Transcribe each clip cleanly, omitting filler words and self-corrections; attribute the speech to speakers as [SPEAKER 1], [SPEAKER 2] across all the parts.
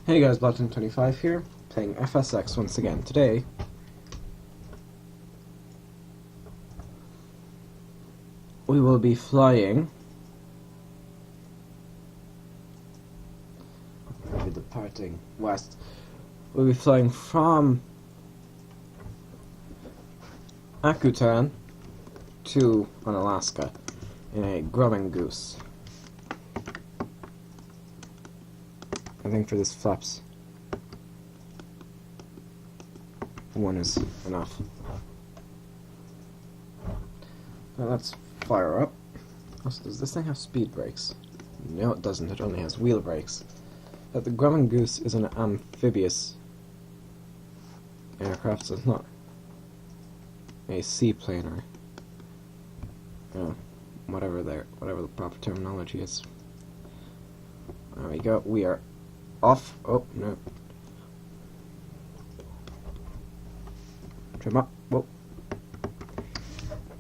[SPEAKER 1] Hey guys, Blockton25 here, playing FSX once again. Today, we will be flying. We'll be departing west. We'll be flying from Akutan to Unalaska in a Grumman Goose. I think for this flaps, one is enough. Now let's fire up. Also, does this thing have speed brakes? No, it doesn't. It only has wheel brakes. The Grumman Goose is an amphibious aircraft, so it's not a seaplane or whatever the proper terminology is. There we go. We are off. Oh no! Trim up. Whoa.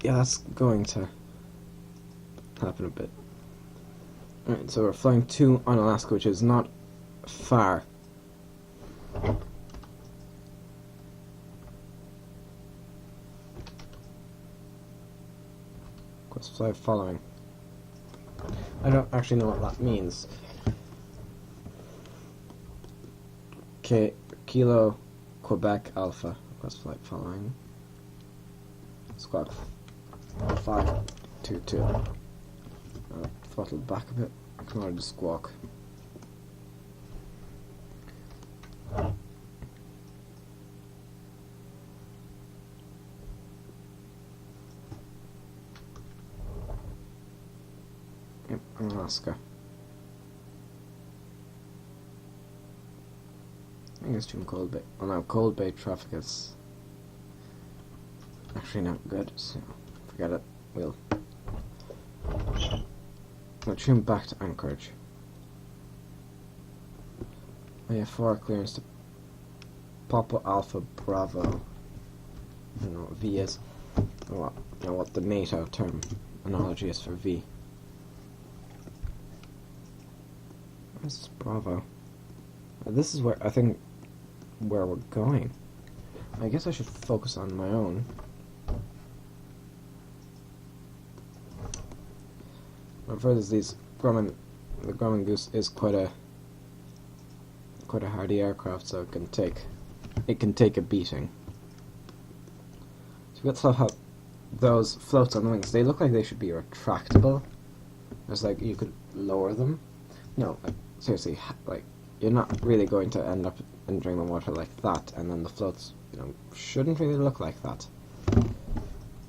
[SPEAKER 1] Yeah, that's going to happen a bit. Alright, so we're flying to Unalaska, which is not far. Quest flight following. I don't actually know what that means. Kilo Quebec Alpha. Quest flight following. Squawk 522. Throttle back a bit. I can already squawk. Yep, Unalaska. I think it's too Cold Bay. Oh no, Cold Bay traffic is actually not good, so forget it. We'll trim back to Anchorage. I have 4 clearance to Papa Alpha Bravo. I don't know what V is. Or what the NATO terminology is for V. This is Bravo. This is where I think where we're going. I guess I should focus on my own. But for these the Grumman Goose is quite a hardy aircraft, so it can take a beating. So let's love how those floats on the wings. They look like they should be retractable. It's like you could lower them. No, like seriously, like you're not really going to end up entering the water like that, and then the floats, shouldn't really look like that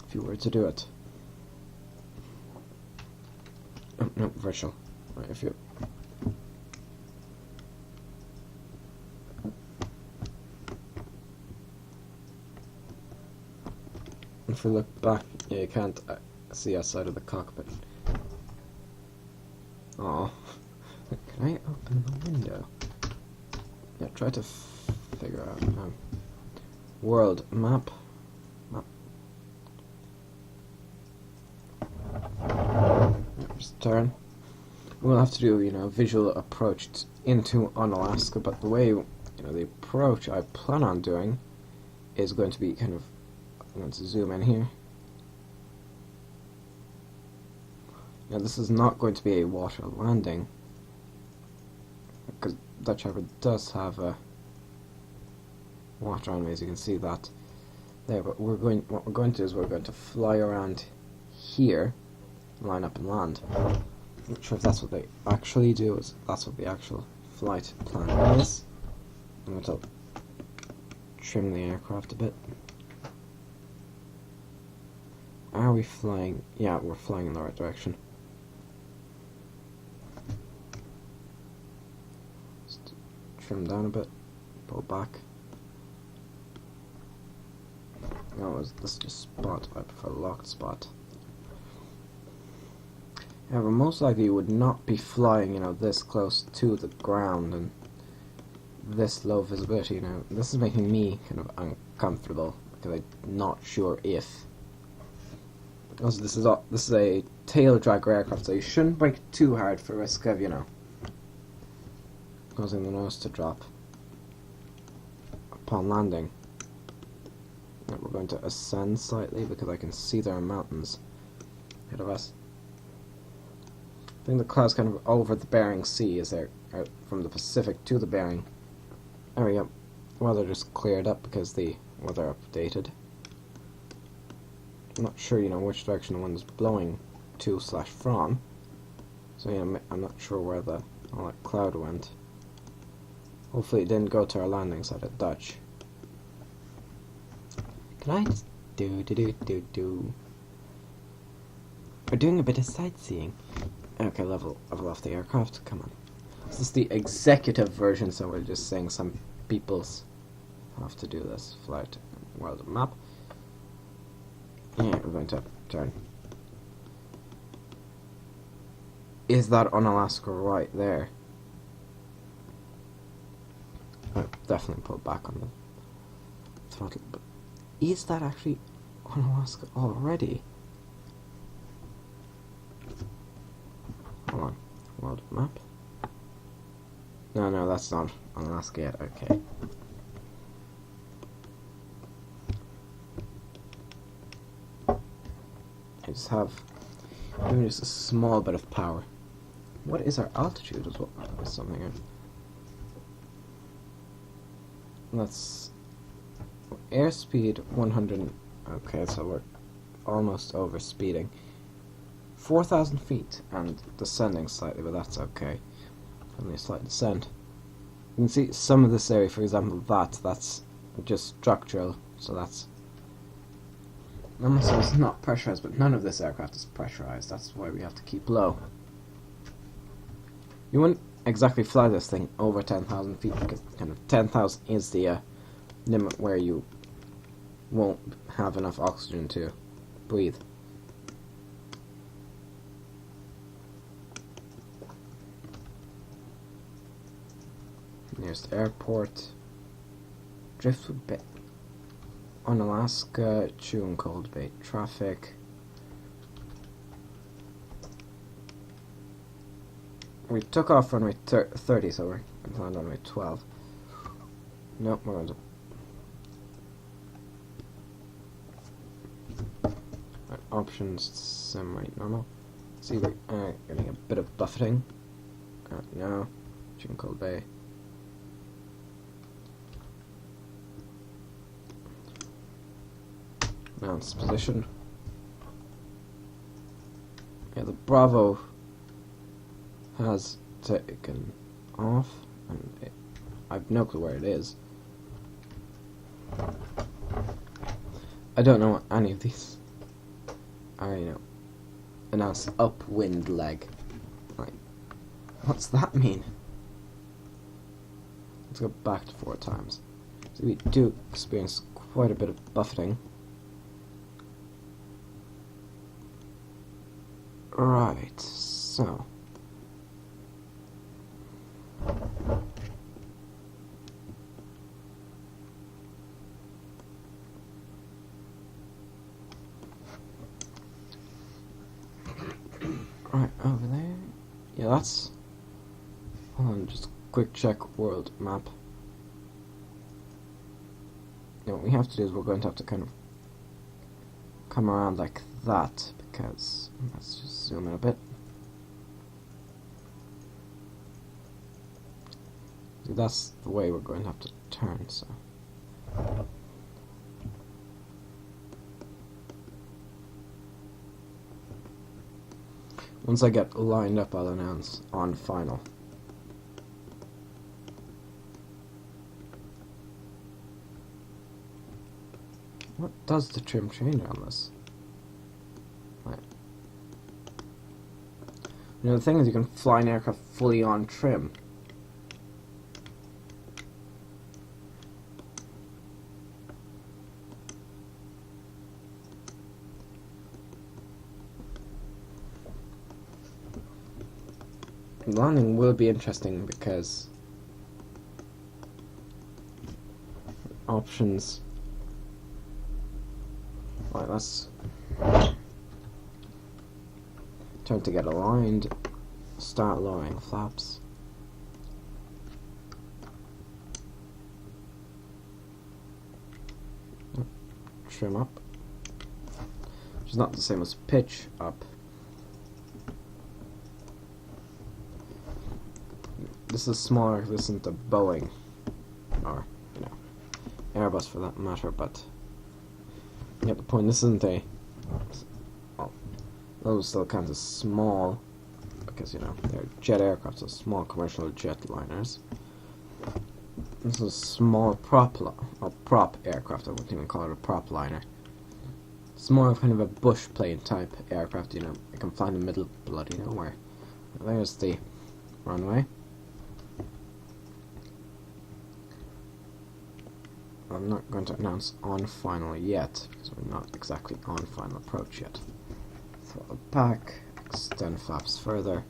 [SPEAKER 1] if you were to do it. Oh, no, virtual. Right, if we look back, yeah, you can't see outside of the cockpit. Oh, can I open the window? Yeah, try to figure out world map. Just turn. We'll have to do a visual approach into Unalaska, but the way the approach I plan on doing is going to be kind of. I'm going to zoom in here. Now this is not going to be a water landing, because Dutch Harbor does have a water runway, as you can see that there. But what we're going to do is we're going to fly around here, line up and land. I'm not sure if that's what they actually do. That's what the actual flight plan is. I'm going to trim the aircraft a bit. Are we flying? Yeah, we're flying in the right direction. Just trim down a bit, pull back. No, this is just spot. I prefer locked spot. However, most likely you would not be flying, this close to the ground and this low visibility. This is making me kind of uncomfortable because I'm not sure if. Also, this is a tail dragger aircraft, so you shouldn't brake too hard for risk of, causing the nose to drop upon landing. Now we're going to ascend slightly because I can see there are mountains ahead of us. I think the cloud's kind of over the Bering Sea as they're from the Pacific to the Bering. There we go. Weather just cleared up because the weather updated. I'm not sure, which direction the wind is blowing to/from. So yeah, I'm not sure where all that cloud went. Hopefully it didn't go to our landing site at Dutch. Can I just do? We're doing a bit of sightseeing. Okay, level off the aircraft. Come on. This is the executive version, so we're just saying some peoples have to do this. Flight world map. Yeah, we're going to turn. Is that Unalaska right there? Oh, definitely pull back on the throttle. But is that actually Unalaska already? Hold on. World map. No, that's not Unalaska yet. Okay. I just have even just a small bit of power. What is our altitude as well? There's something here. Let's airspeed 100. Okay, so we're almost over speeding. 4,000 feet and descending slightly, but that's okay. Only a slight descent. You can see some of this area, for example, that's just structural, so that's almost it's not pressurized, but none of this aircraft is pressurized. That's why we have to keep low. You wouldn't exactly fly this thing over 10,000 feet because kind of 10,000 is the limit where you won't have enough oxygen to breathe. Nearest airport. Driftwood Bay. Unalaska, Chewing Cold Bay traffic. We took off runway 30, so we're going to land on runway 12. Nope, we're going to... Right, options, semi-normal. See, we're getting a bit of buffeting. No, Chewing Cold Bay. Now it's position. Yeah, the Bravo has taken off, and I've no clue where it is. I don't know what any of these are, announced upwind leg. Like, what's that mean? Let's go back to 4 times. So we do experience quite a bit of buffeting. Right, so... Right, over there. Yeah, that's... Hold on, just quick check world map. Yeah, what we have to do is we're going to have to kind of come around like that, because... Let's just zoom in a bit. See, that's the way we're going to have to turn, so... Once I get lined up, I'll announce on final. What does the trim change on this? Right. The thing is, you can fly an aircraft fully on trim. Landing will be interesting because options. Right, let's turn to get aligned. Start lowering flaps. trim up, which is not the same as pitch up. This is smaller. This isn't a Boeing, or Airbus for that matter. But you get the point. This isn't a. Well, those still kind of small because they're jet aircraft, so small commercial jetliners. This is a small prop aircraft. I wouldn't even call it a prop liner. It's more of kind of a bush plane type aircraft. It can fly in the middle of bloody nowhere. There's the runway. I'm not going to announce on final yet because we're not exactly on final approach yet. Throttle back, extend flaps further,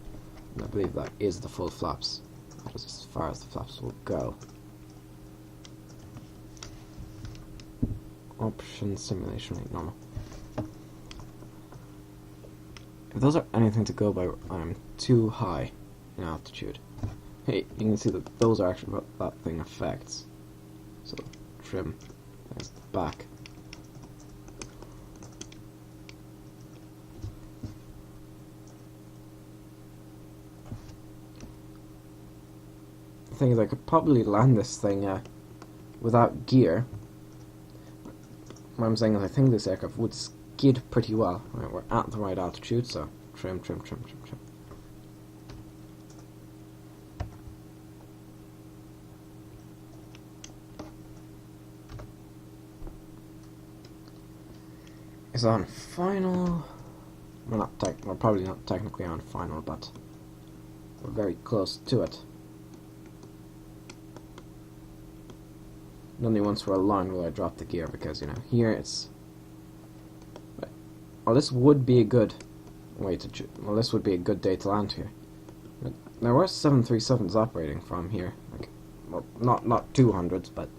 [SPEAKER 1] and I believe that is the full flaps. That is as far as the flaps will go. Option simulation rate normal. If those are anything to go by, I'm too high in altitude. Hey, you can see that those are actually what that thing affects. So trim, there's the back. The thing is, I could probably land this thing without gear. What I'm saying is I think this aircraft would skid pretty well. Right, we're at the right altitude, so trim, trim, trim, trim, trim. It's on final. We're probably not technically on final, but we're very close to it. And only once we're aligned will I drop the gear, because here it's. Well, this would be a good way to. Well, this would be a good day to land here. But there were 737s operating from here, well, not 200s, but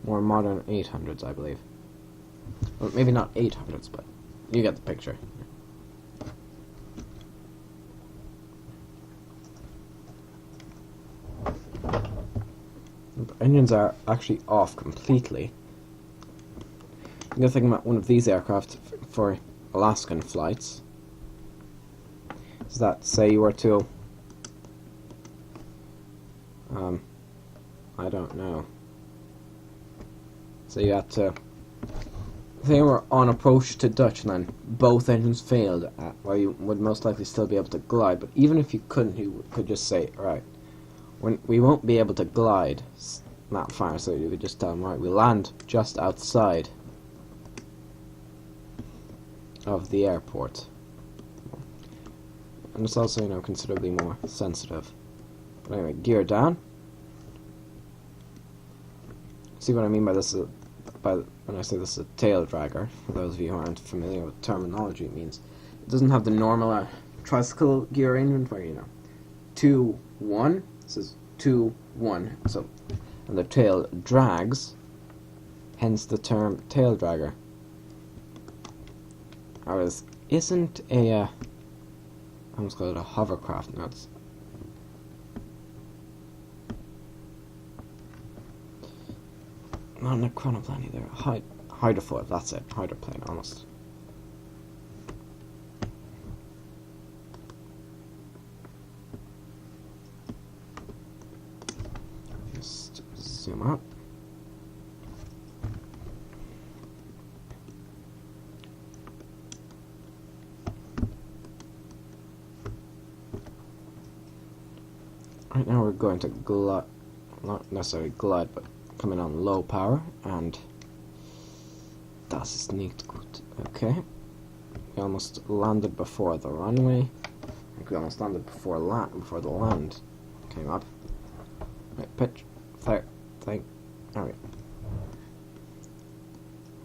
[SPEAKER 1] more modern 800s, I believe. Well, maybe not 800s, but you get the picture. The engines are actually off completely. The good thing about one of these aircraft for Alaskan flights is that, say you were to, I don't know, say you had to, they were on approach to Dutch and then both engines failed, well, you would most likely still be able to glide, but even if you couldn't, you could just say, right, we won't be able to glide that far, so you could just tell them, right, we land just outside of the airport. And it's also, considerably more sensitive. But anyway, gear down. See what I mean by this? When I say this is a tail dragger, for those of you who aren't familiar with terminology, it means it doesn't have the normal tricycle gear arrangement where 2 1. This is 2 1. So, and the tail drags, hence the term tail dragger. Or this isn't a I almost call it a hovercraft. No, it's not an chronoplane either. Hydrofoil, that's it. Hydroplane, almost. Just zoom up. Right now we're going to glide, not necessarily glide, but come in on low power, and das ist nicht gut. Okay, we almost landed before the runway. I think we almost landed before the land came up. Right, pitch, thing. Alright.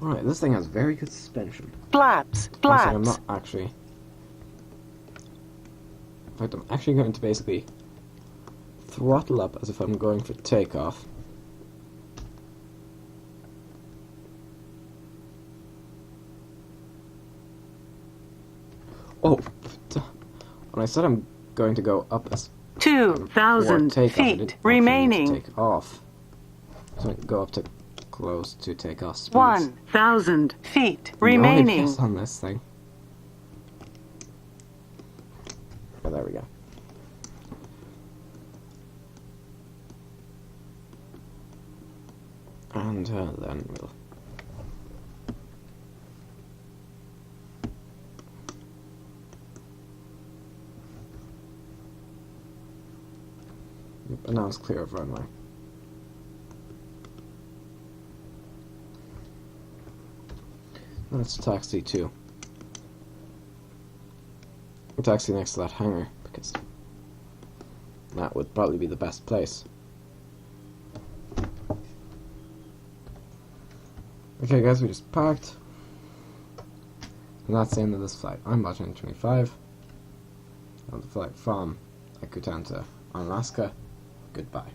[SPEAKER 1] Alright, this thing has very good suspension.
[SPEAKER 2] Flaps.
[SPEAKER 1] I'm not actually. In fact, I'm actually going to basically throttle up as if I'm going for takeoff. Oh, when I said I'm going to go up as
[SPEAKER 2] 2,000 feet remaining.
[SPEAKER 1] Take off. So I can go up to close to takeoff speed.
[SPEAKER 2] 1,000 feet
[SPEAKER 1] No
[SPEAKER 2] remaining.
[SPEAKER 1] ABS on this thing. Oh, there we go. And then we'll... Yep, and now it's clear of runway. Let's taxi too. We'll taxi next to that hangar, because that would probably be the best place. Okay guys, we just parked. And that's the end of this flight. I'm Botchan 25. On the flight from Akutan to Unalaska. Goodbye.